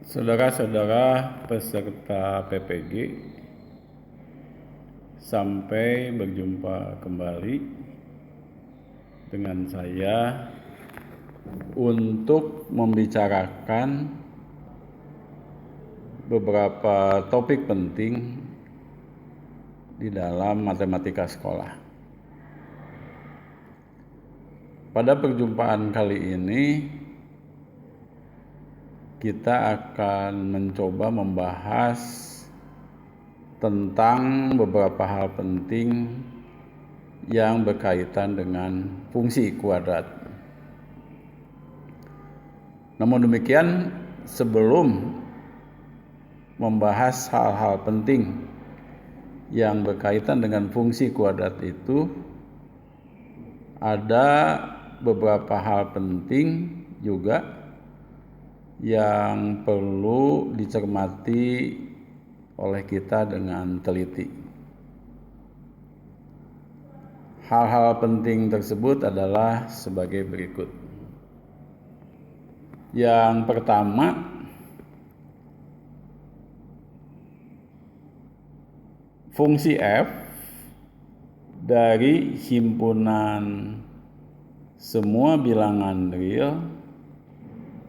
Saudara-saudara peserta PPG, sampai berjumpa kembali dengan saya untuk membicarakan beberapa topik penting di dalam matematika sekolah. Pada perjumpaan kali ini kita akan mencoba membahas tentang beberapa hal penting yang berkaitan dengan fungsi kuadrat. Namun demikian, sebelum membahas hal-hal penting yang berkaitan dengan fungsi kuadrat itu, ada beberapa hal penting juga yang perlu dicermati oleh kita dengan teliti. Hal-hal penting tersebut adalah sebagai berikut. Yang pertama, fungsi f dari himpunan semua bilangan real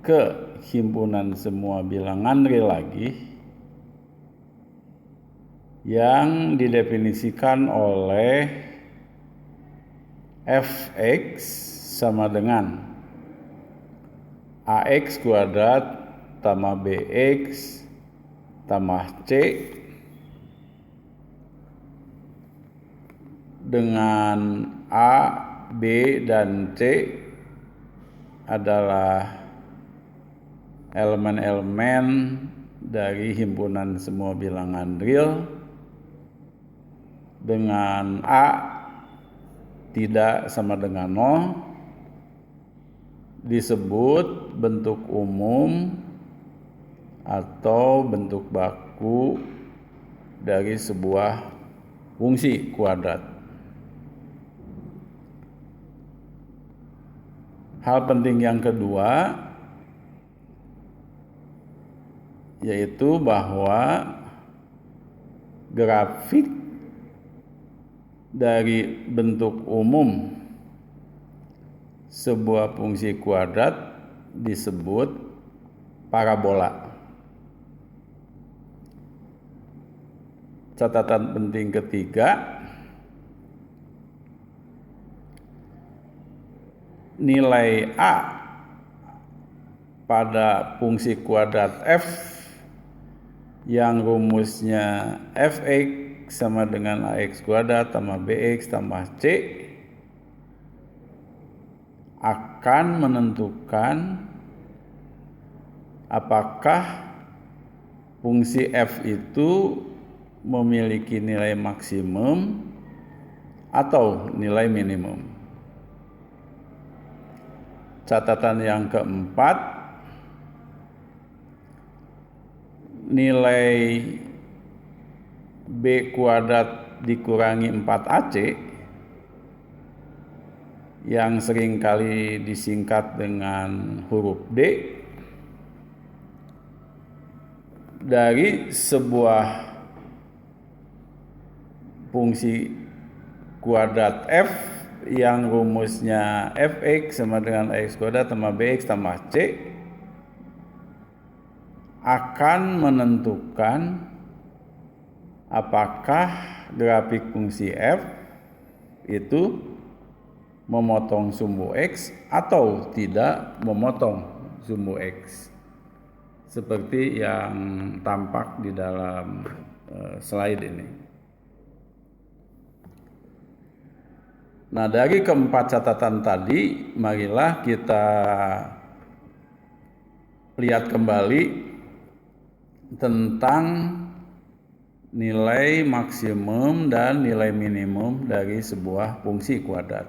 ke himpunan semua bilangan real lagi yang didefinisikan oleh fx sama dengan ax kuadrat tambah bx tambah c dengan a, b, dan c adalah elemen-elemen dari himpunan semua bilangan real, dengan a tidak sama dengan 0 disebut bentuk umum atau bentuk baku dari sebuah fungsi kuadrat. Hal penting yang kedua yaitu bahwa grafik dari bentuk umum sebuah fungsi kuadrat disebut parabola. Catatan penting ketiga, nilai A pada fungsi kuadrat f yang rumusnya fx sama dengan ax kuadrat tambah bx tambah c akan menentukan apakah fungsi f itu memiliki nilai maksimum atau nilai minimum. Catatan yang keempat, nilai b kuadrat dikurangi 4ac yang seringkali disingkat dengan huruf D dari sebuah fungsi kuadrat f yang rumusnya fx sama dengan ax kuadrat tambah bx tambah c akan menentukan apakah grafik fungsi f itu memotong sumbu x atau tidak memotong sumbu x, seperti yang tampak di dalam slide ini. Nah, dari keempat catatan tadi, marilah kita lihat kembali tentang nilai maksimum dan nilai minimum dari sebuah fungsi kuadrat.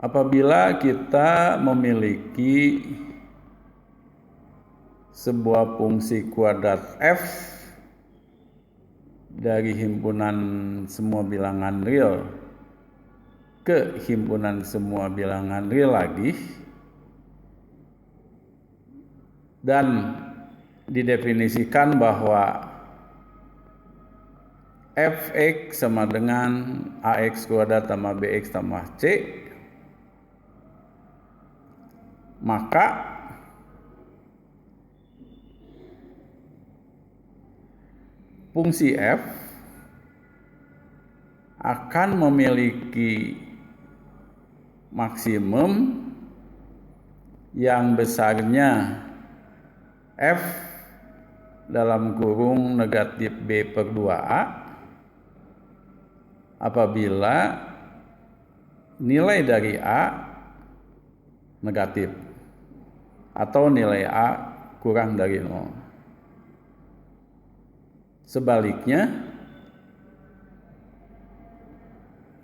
Apabila kita memiliki sebuah fungsi kuadrat f dari himpunan semua bilangan real ke himpunan semua bilangan real lagi, dan didefinisikan bahwa fx sama dengan ax kuadrat tambah bx tambah c, maka fungsi f akan memiliki maksimum yang besarnya f dalam kurung negatif b per 2a apabila nilai dari A negatif atau nilai A kurang dari 0. Sebaliknya,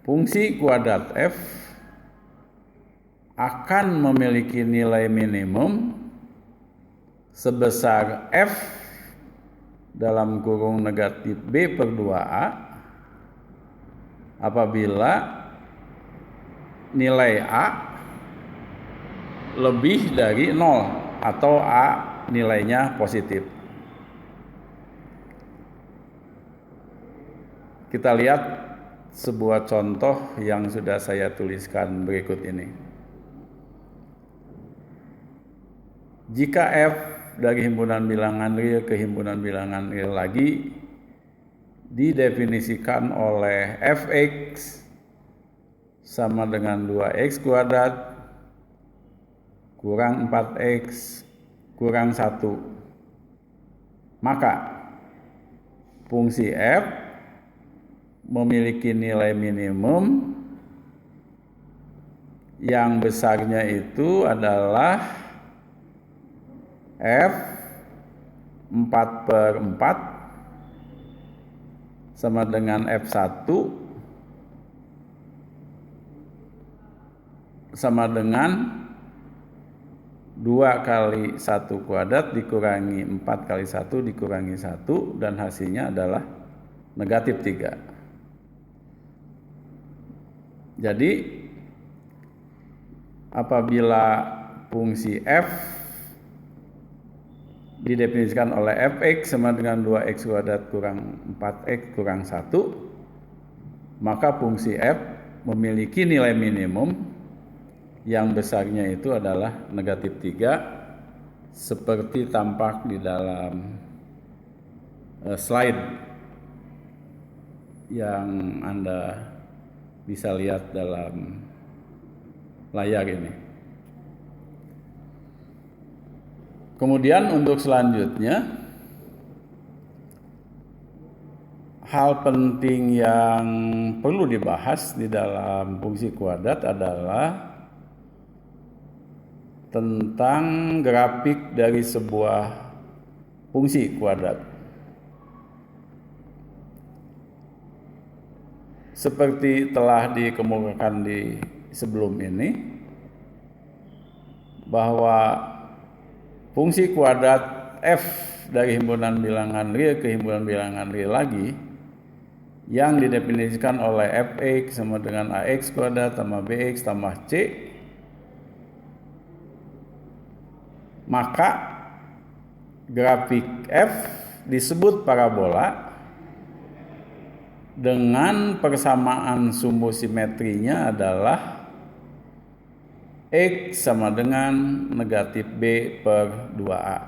fungsi kuadrat f akan memiliki nilai minimum sebesar f dalam kurung negatif b per 2a apabila nilai A lebih dari 0 atau A nilainya positif. Kita lihat sebuah contoh yang sudah saya tuliskan berikut ini. Jika F dari himpunan bilangan real ke himpunan bilangan real lagi didefinisikan oleh fx sama dengan 2x kuadrat kurang 4x kurang 1, maka fungsi f memiliki nilai minimum yang besarnya itu adalah f 4/4 sama dengan F1 sama dengan 2 kali 1 kuadrat dikurangi 4 kali 1 dikurangi 1 dan hasilnya adalah negatif 3. Jadi apabila fungsi f didefinisikan oleh fx sama dengan 2x kuadrat kurang 4x kurang 1, maka fungsi f memiliki nilai minimum yang besarnya itu adalah negatif 3 seperti tampak di dalam slide yang Anda bisa lihat dalam layar ini. Kemudian untuk selanjutnya, hal penting yang perlu dibahas di dalam fungsi kuadrat adalah tentang grafik dari sebuah fungsi kuadrat. Seperti telah dikemukakan di sebelum ini, bahwa fungsi kuadrat f dari himpunan bilangan real ke himpunan bilangan real lagi yang didefinisikan oleh fx sama dengan ax kuadrat tambah bx tambah c, maka grafik f disebut parabola dengan persamaan sumbu simetrinya adalah X sama dengan negatif B per 2A.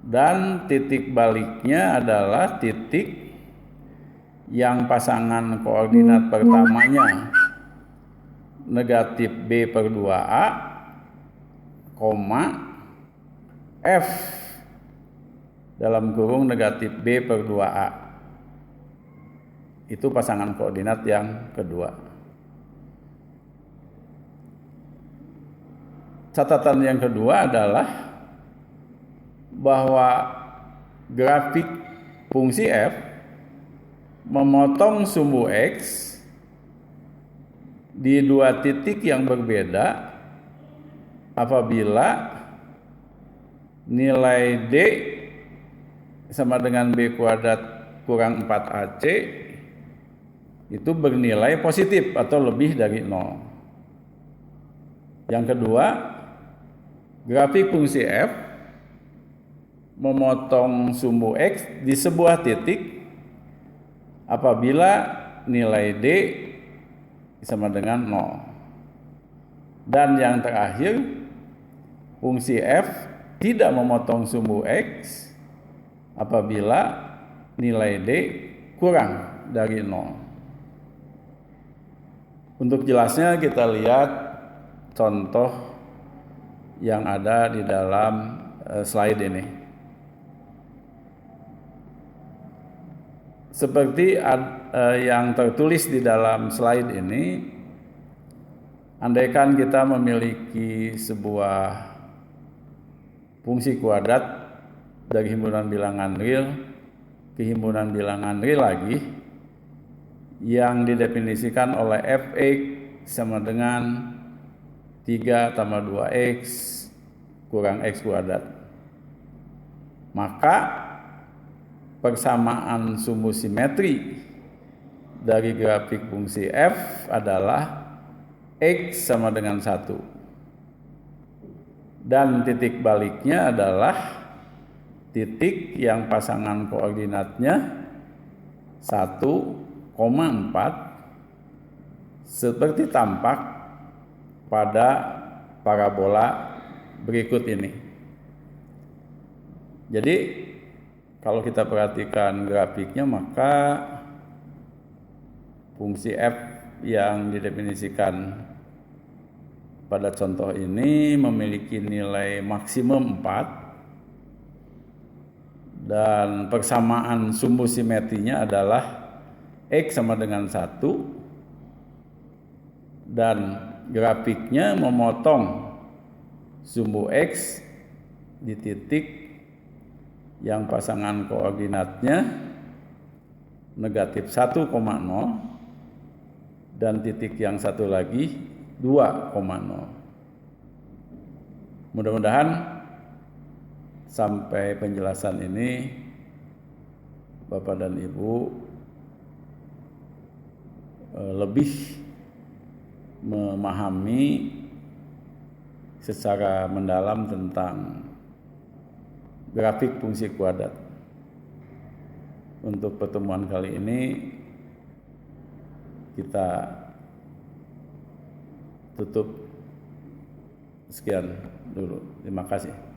Dan titik baliknya adalah titik yang pasangan koordinat pertamanya negatif B per 2A, F dalam kurung negatif B per 2A. Itu pasangan koordinat yang kedua. Catatan yang kedua adalah bahwa grafik fungsi f memotong sumbu x di dua titik yang berbeda apabila nilai D sama dengan B kuadrat kurang 4AC itu bernilai positif atau lebih dari 0. Yang kedua, grafik fungsi f memotong sumbu x di sebuah titik apabila nilai d sama dengan 0. Dan yang terakhir, fungsi f tidak memotong sumbu x apabila nilai d kurang dari 0. Untuk jelasnya kita lihat contoh yang ada di dalam slide ini. Seperti yang tertulis di dalam slide ini, andaikan kita memiliki sebuah fungsi kuadrat dari himpunan bilangan real ke himpunan bilangan real lagi yang didefinisikan oleh f(x) sama dengan 3 tambah 2x kurang x kuadrat. Maka persamaan sumbu simetri dari grafik fungsi f adalah x sama dengan 1. Dan titik baliknya adalah titik yang pasangan koordinatnya 1,4 seperti tampak pada parabola berikut ini. Jadi kalau kita perhatikan grafiknya, maka fungsi f yang didefinisikan pada contoh ini memiliki nilai maksimum 4 dan persamaan sumbu simetrinya adalah x sama dengan 1 dan grafiknya memotong sumbu x di titik yang pasangan koordinatnya negatif 1,0 dan titik yang satu lagi 2,0. Mudah-mudahan sampai penjelasan ini Bapak dan Ibu lebih memahami secara mendalam tentang grafik fungsi kuadrat. Untuk pertemuan kali ini kita tutup sekian dulu. Terima kasih.